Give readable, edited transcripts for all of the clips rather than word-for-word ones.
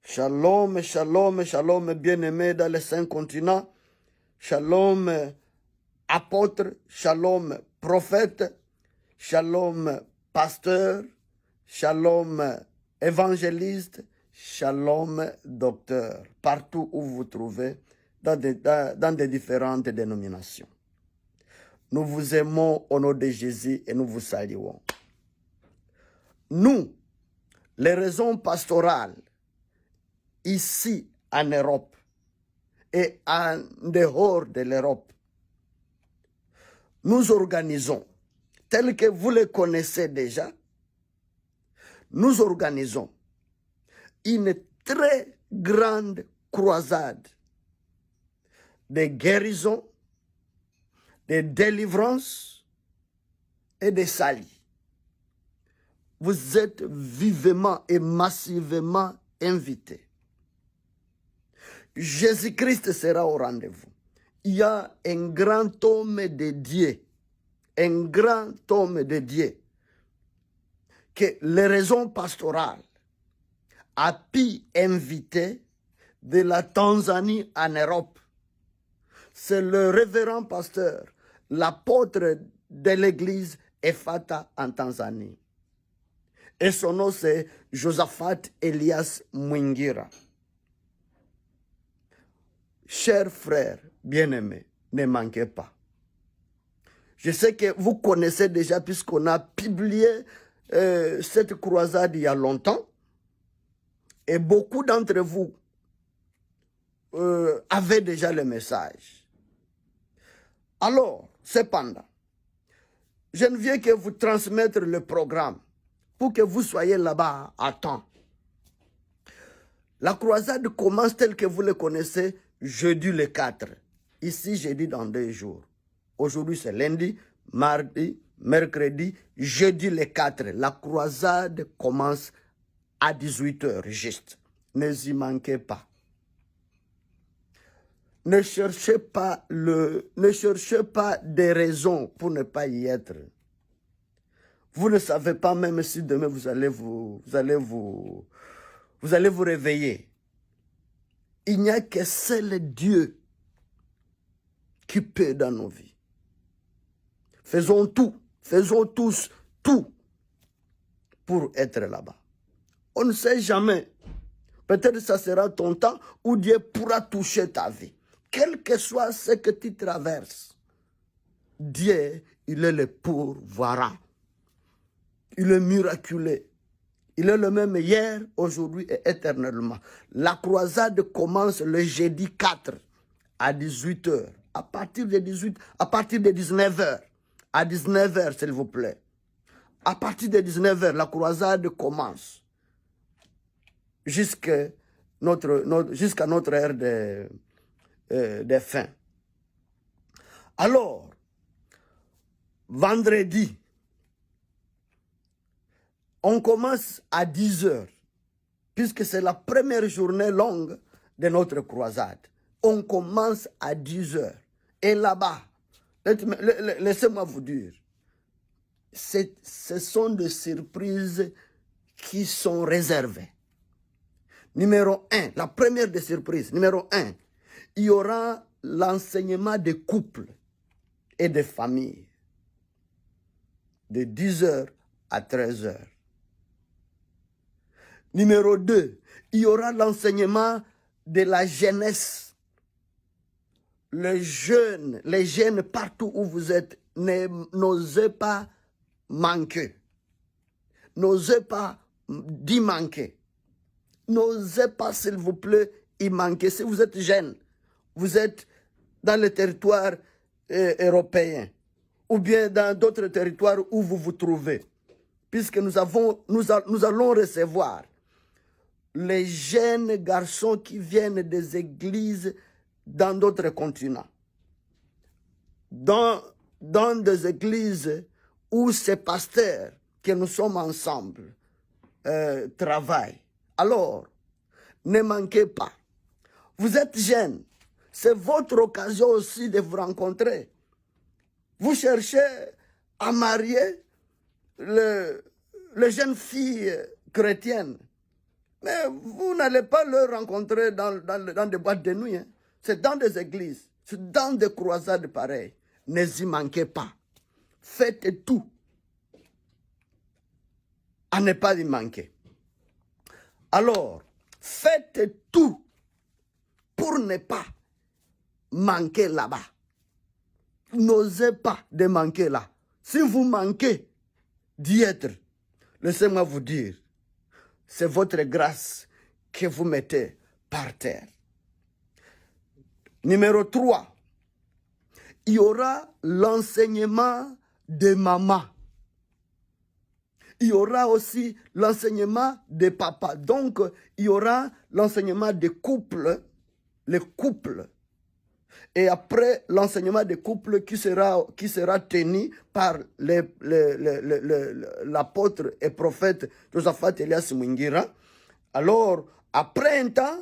Shalom, shalom, shalom, bien-aimés dans les 5 continents. Shalom, apôtre. Shalom, prophète. Shalom, pasteur. Shalom, évangéliste. Shalom, docteur. Partout où vous vous trouvez, dans des différentes dénominations. Nous vous aimons au nom de Jésus et nous vous saluons. Nous, les raisons pastorales, ici en Europe et en dehors de l'Europe, nous organisons, tel que vous le connaissez déjà, nous organisons une très grande croisade de guérison, de délivrance et de salut. Vous êtes vivement et massivement invités. Jésus-Christ sera au rendez-vous. Il y a un grand homme de Dieu, que les raisons pastorales a pu inviter de la Tanzanie en Europe. C'est le révérend pasteur, l'apôtre de l'église Ephata en Tanzanie. Et son nom c'est Josaphat Elias Mwingira. Chers frères bien-aimés, ne manquez pas. Je sais que vous connaissez déjà puisqu'on a publié cette croisade il y a longtemps. Et beaucoup d'entre vous avaient déjà le message. Alors, cependant, je ne viens que vous transmettre le programme pour que vous soyez là-bas à temps. La croisade commence telle que vous le connaissez jeudi le 4. Ici, jeudi dans 2 jours. Aujourd'hui, c'est lundi, mardi, mercredi, jeudi le 4. La croisade commence à 18h juste. Ne y manquez pas. Ne cherchez pas des raisons pour ne pas y être. Vous ne savez pas même si demain vous allez vous réveiller. Il n'y a que seul Dieu qui peut dans nos vies. Faisons tous tout pour être là-bas. On ne sait jamais. Peut-être que ça sera ton temps où Dieu pourra toucher ta vie. Quel que soit ce que tu traverses, Dieu, il est le pourvoirant. Il est miraculeux. Il est le même hier, aujourd'hui et éternellement. La croisade commence le jeudi 4 à 18h. À partir de 19h. À 19h, s'il vous plaît. À partir de 19h, la croisade commence. Jusqu'à notre heure de fin. Alors, vendredi, on commence à 10h, puisque c'est la première journée longue de notre croisade. On commence à 10h. Et là-bas, laissez-moi vous dire, ce sont des surprises qui sont réservées. Numéro 1, la première des surprises, numéro 1, il y aura l'enseignement des couples et des familles de 10h à 13h. Numéro 2, il y aura l'enseignement de la jeunesse. Les jeunes partout où vous êtes, n'osez pas manquer. N'osez pas d'y manquer. N'osez pas, s'il vous plaît, y manquer. Si vous êtes jeune, vous êtes dans le territoire européen ou bien dans d'autres territoires où vous vous trouvez, puisque nous allons recevoir les jeunes garçons qui viennent des églises dans d'autres continents, dans des églises où ces pasteurs que nous sommes ensemble travaillent. Alors, ne manquez pas. Vous êtes jeunes, c'est votre occasion aussi de vous rencontrer. Vous cherchez à marier les jeunes filles chrétiennes. Mais vous n'allez pas le rencontrer dans des boîtes de nuit. Hein. C'est dans des églises, c'est dans des croisades pareilles. Ne y manquez pas. Faites tout à ne pas y manquer. Alors, faites tout pour ne pas manquer là-bas. N'osez pas de manquer là. Si vous manquez d'y être, laissez-moi vous dire, c'est votre grâce que vous mettez par terre. Numéro 3, il y aura l'enseignement de maman. Il y aura aussi l'enseignement de papa. Donc, il y aura l'enseignement des couples, les couples. Et après, l'enseignement des couples qui sera tenu par l'apôtre et prophète Josaphat Elias Mwingira. Alors, après un temps,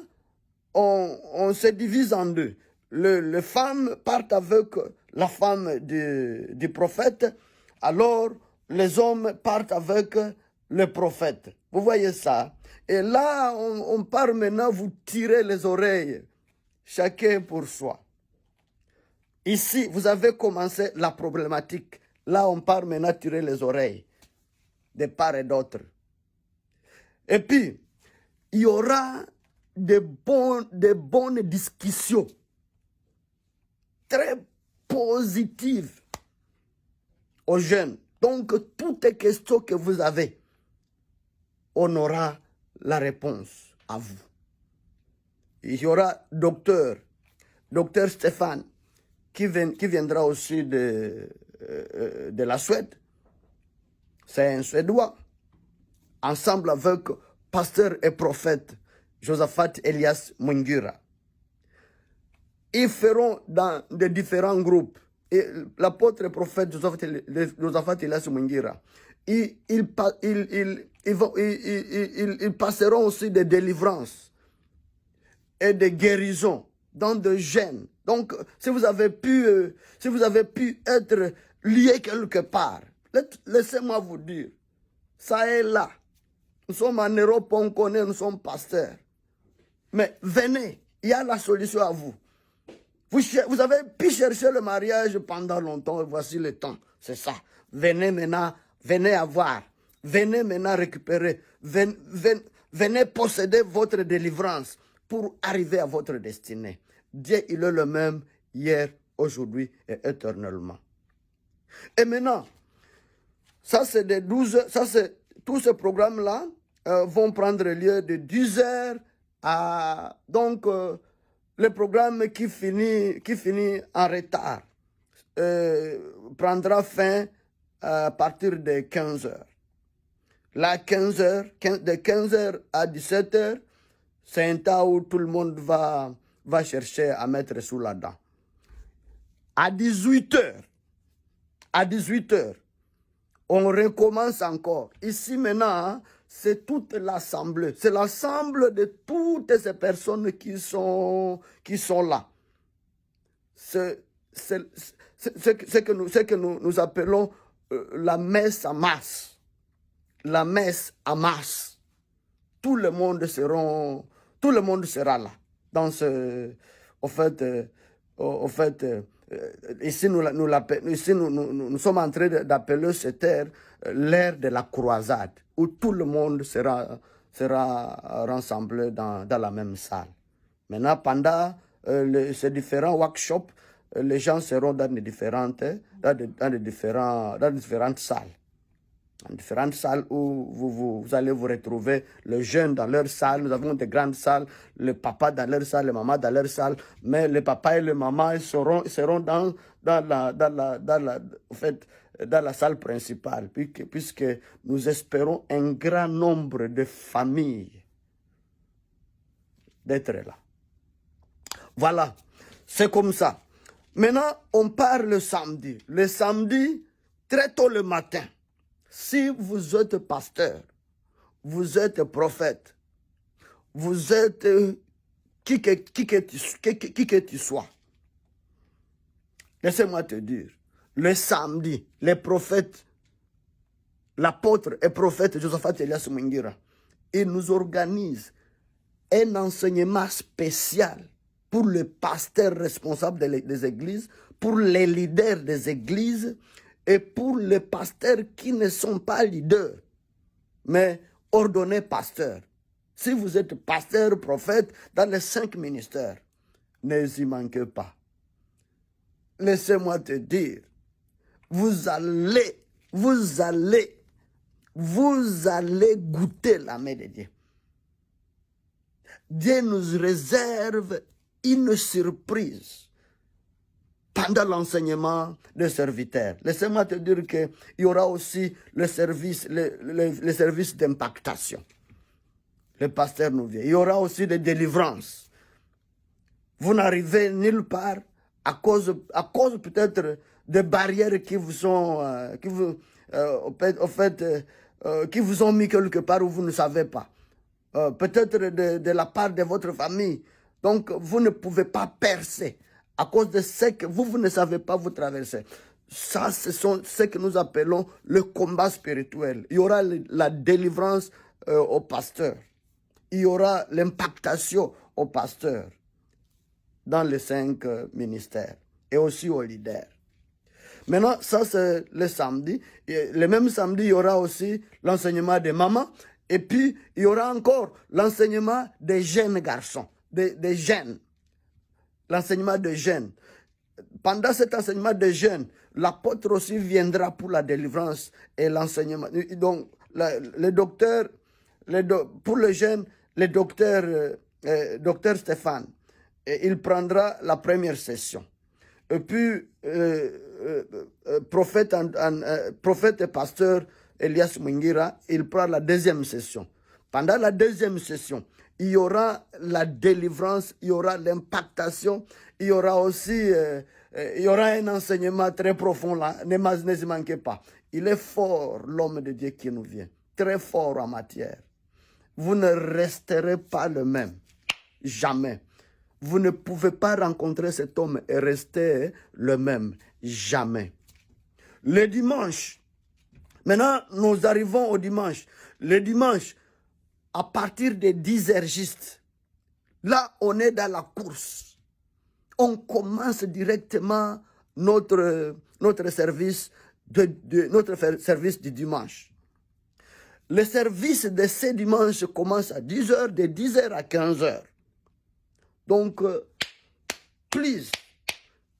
on se divise en deux. Les femmes partent avec la femme du prophète. Alors, les hommes partent avec le prophète. Vous voyez ça? Et là, on part maintenant vous tirer les oreilles. Chacun pour soi. Ici, vous avez commencé la problématique. Là, on part maintenant tirer les oreilles. De part et d'autre. Et puis, il y aura de bonnes discussions. Très positives aux jeunes. Donc, toutes les questions que vous avez, on aura la réponse à vous. Il y aura docteur Stéphane, qui viendra aussi de la Suède. C'est un Suédois. Ensemble avec pasteur et prophète Josaphat Elias Mwingira. Ils feront dans des différents groupes. Et l'apôtre et prophète Josaphat Elias Mwingira, ils passeront aussi des délivrances et des guérisons dans de gènes. Donc, si vous avez pu être lié quelque part, laissez-moi vous dire, ça est là. Nous sommes en Europe, on connaît, nous sommes pasteurs. Mais venez, il y a la solution à vous. Vous avez pu chercher le mariage pendant longtemps, et voici le temps. C'est ça. Venez maintenant, venez avoir. Venez maintenant récupérer. Venez posséder votre délivrance pour arriver à votre destinée. Dieu, il est le même hier, aujourd'hui et éternellement. Et maintenant, ça c'est des 12, ça c'est tous ces programmes-là vont prendre lieu de 10h à donc le programme qui finit en retard prendra fin à partir de 15h. Là, 15h, de 15h à 17h, c'est un temps où tout le monde va chercher à mettre sous la dent. À 18h, on recommence encore. Ici maintenant, hein, c'est toute l'assemblée. C'est l'ensemble de toutes ces personnes qui sont là. C'est ce que nous appelons la messe en masse. La messe en masse. Tout le monde sera là. Dans ce, ici nous sommes en train d'appeler cette ère l'ère de la croisade, où tout le monde sera rassemblé dans la même salle. Maintenant, pendant ces différents workshops, les gens seront dans différentes salles. Dans différentes salles où vous allez vous retrouver, les jeunes dans leur salle, nous avons des grandes salles, le papa dans leur salle, les mamans dans leur salle, mais les papas et les mamans seront dans la salle principale, puisque nous espérons un grand nombre de familles d'être là. Voilà, c'est comme ça. Maintenant, on part le samedi. Le samedi, très tôt le matin. Si vous êtes pasteur, vous êtes prophète, vous êtes qui que tu sois, laissez-moi te dire, le samedi, les prophètes, l'apôtre et prophète Josaphat Elias Mwingira, ils nous organisent un enseignement spécial pour les pasteurs responsables des églises, pour les leaders des églises et pour les pasteurs qui ne sont pas leaders, mais ordonnés pasteurs. Si vous êtes pasteur, prophète, dans les 5 ministères, ne y manquez pas. Laissez-moi te dire, vous allez goûter la main de Dieu. Dieu nous réserve une surprise pendant l'enseignement des serviteurs. Laissez-moi te dire qu'il y aura aussi le service d'impactation. Le pasteur nous vient. Il y aura aussi des délivrances. Vous n'arrivez nulle part à cause peut-être des barrières qui vous sont, qui vous ont mis quelque part où vous ne savez pas. Peut-être de la part de votre famille. Donc, vous ne pouvez pas percer à cause de ce que vous ne savez pas vous traverser. Ça, ce sont ce que nous appelons le combat spirituel. Il y aura la délivrance au pasteur. Il y aura l'impactation au pasteur dans les 5 ministères et aussi aux leaders. Maintenant, ça c'est le samedi. Et le même samedi, il y aura aussi l'enseignement des mamans. Et puis, il y aura encore l'enseignement des jeunes garçons, des jeunes. L'enseignement des jeunes. Pendant cet enseignement des jeunes, l'apôtre aussi viendra pour la délivrance et l'enseignement. Donc, le docteur, pour les jeunes, le docteur Stéphane, il prendra la première session. Et puis, prophète et pasteur Elias Mwingira, il prend la deuxième session. Pendant la deuxième session, il y aura la délivrance, il y aura l'impactation, il y aura aussi il y aura un enseignement très profond là, ne manquez pas. Il est fort, l'homme de Dieu qui nous vient, très fort en matière. Vous ne resterez pas le même, jamais. Vous ne pouvez pas rencontrer cet homme et rester le même, jamais. Le dimanche, maintenant nous arrivons au dimanche. Le dimanche, à partir de 10h juste, là on est dans la course. On commence directement notre service du dimanche. Le service de ce dimanche commence à 10h, de 10h à 15h. Donc, please,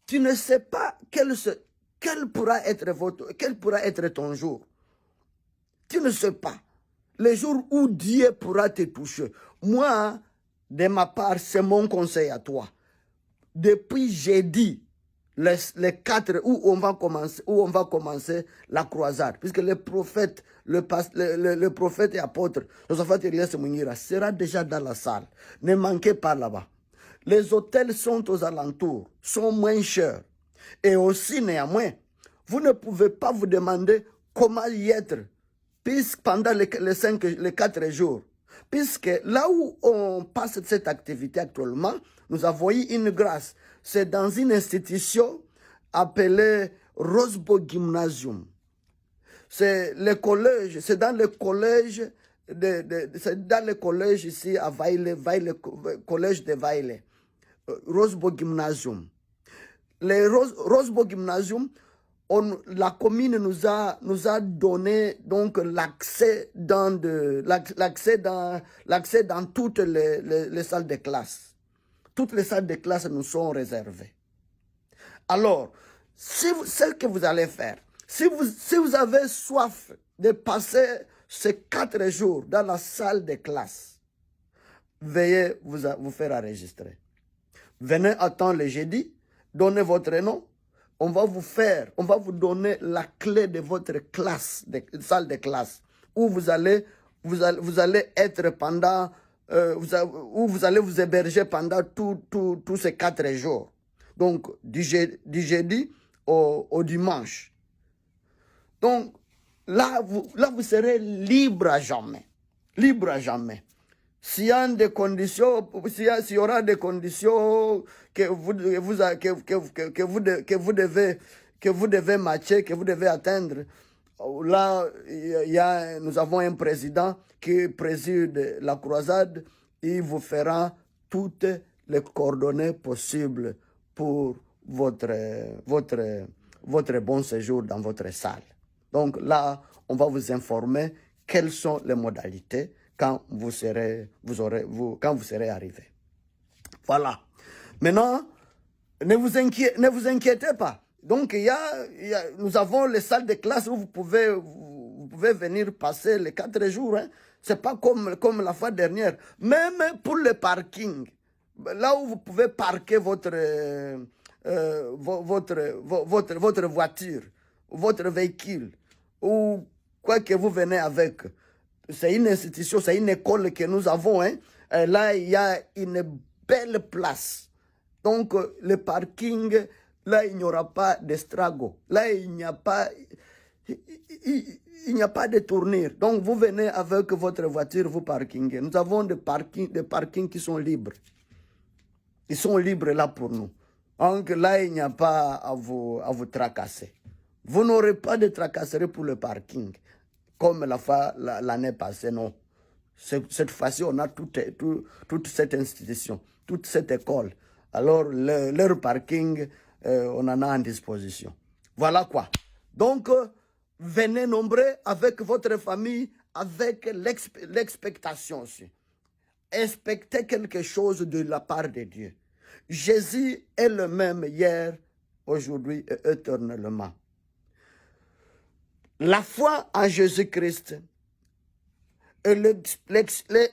tu ne sais pas quel pourra être ton jour. Tu ne sais pas. Le jour où Dieu pourra te toucher. Moi, de ma part, c'est mon conseil à toi. Depuis jeudi, les 4 où on va commencer la croisade, puisque le prophète et apôtre Josaphat Elias Mwingira sera déjà dans la salle. Ne manquez pas là-bas. Les hôtels sont aux alentours, sont moins chers. Et aussi, néanmoins, vous ne pouvez pas vous demander comment y être puisque pendant les 4 jours. Puisque là où on passe cette activité actuellement, nous avons eu une grâce. C'est dans une institution appelée Rosbo Gymnasium. C'est le collège, c'est dans le collège, c'est dans le collège ici à Vaile, collège de Vaile. Rosbo Gymnasium. Le Rosbo Gymnasium, la commune nous a donné donc l'accès dans toutes les salles de classe. Toutes les salles de classe nous sont réservées. Alors, ce que vous allez faire, si vous avez soif de passer ces 4 jours dans la salle de classe, veuillez vous faire enregistrer. Venez à temps le jeudi, donnez votre nom. On va vous donner la clé de votre classe, salle de classe, où vous allez être pendant, où vous allez vous héberger pendant tous ces 4 jours. Donc, du jeudi au dimanche. Donc, là, vous serez libre à jamais. Libre à jamais. S'il y a des conditions, s'il y aura des conditions que vous devez matcher, que vous devez atteindre, là, nous avons un président qui préside la croisade. il vous fera toutes les coordonnées possibles pour votre bon séjour dans votre salle. Donc là, on va vous informer quelles sont les modalités quand vous serez arrivé. Voilà. Maintenant, ne vous inquiétez pas. Donc, nous avons les salles de classe où vous pouvez venir passer les 4 jours. Hein. Ce n'est pas comme la fois dernière. Même pour le parking, là où vous pouvez parquer votre voiture, votre véhicule, ou quoi que vous venez avec. C'est une institution, c'est une école que nous avons. Hein. Et là, il y a une belle place. Donc, le parking, là, il n'y aura pas d'estrago. Là, il n'y a pas de tournure. Donc, vous venez avec votre voiture, vous parkingez. Nous avons des parkings qui sont libres. Ils sont libres là pour nous. Donc, là, il n'y a pas à vous tracasser. Vous n'aurez pas de tracasserie pour le parking, comme l'année passée, non. Cette fois-ci, on a toute cette institution, toute cette école. Alors, leur parking, on en a en disposition. Voilà quoi. Donc, venez nombreux avec votre famille, avec l'expectation aussi. Expectez quelque chose de la part de Dieu. Jésus est le même hier, aujourd'hui et éternellement. La foi en Jésus-Christ et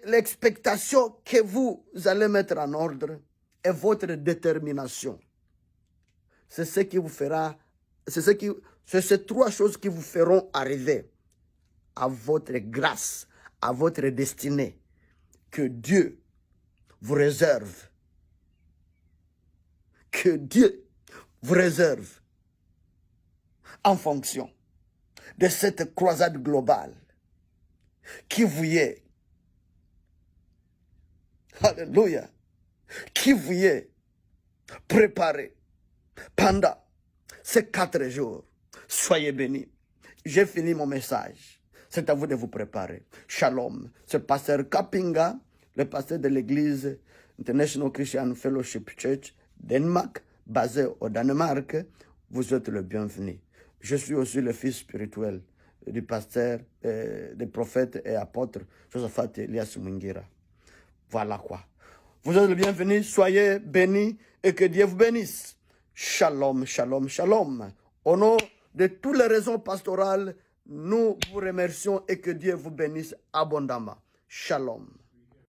l'expectation que vous allez mettre en ordre est votre détermination. C'est ce qui vous fera, c'est ces 3 choses qui vous feront arriver à votre grâce, à votre destinée, que Dieu vous réserve. Que Dieu vous réserve en fonction de cette croisade globale qui vous est, alléluia, qui vous est préparée pendant ces 4 jours. Soyez bénis. J'ai fini mon message. C'est à vous de vous préparer. Shalom. C'est pasteur Kapinga, le pasteur de l'église International Christian Fellowship Church, Danemark, basé au Danemark. Vous êtes le bienvenu. Je suis aussi le fils spirituel du pasteur, des prophètes et apôtres Josaphat Elias Mungira. Voilà quoi. Vous êtes le bienvenu, soyez bénis et que Dieu vous bénisse. Shalom, shalom, shalom. Au nom de toutes les raisons pastorales, nous vous remercions et que Dieu vous bénisse abondamment. Shalom.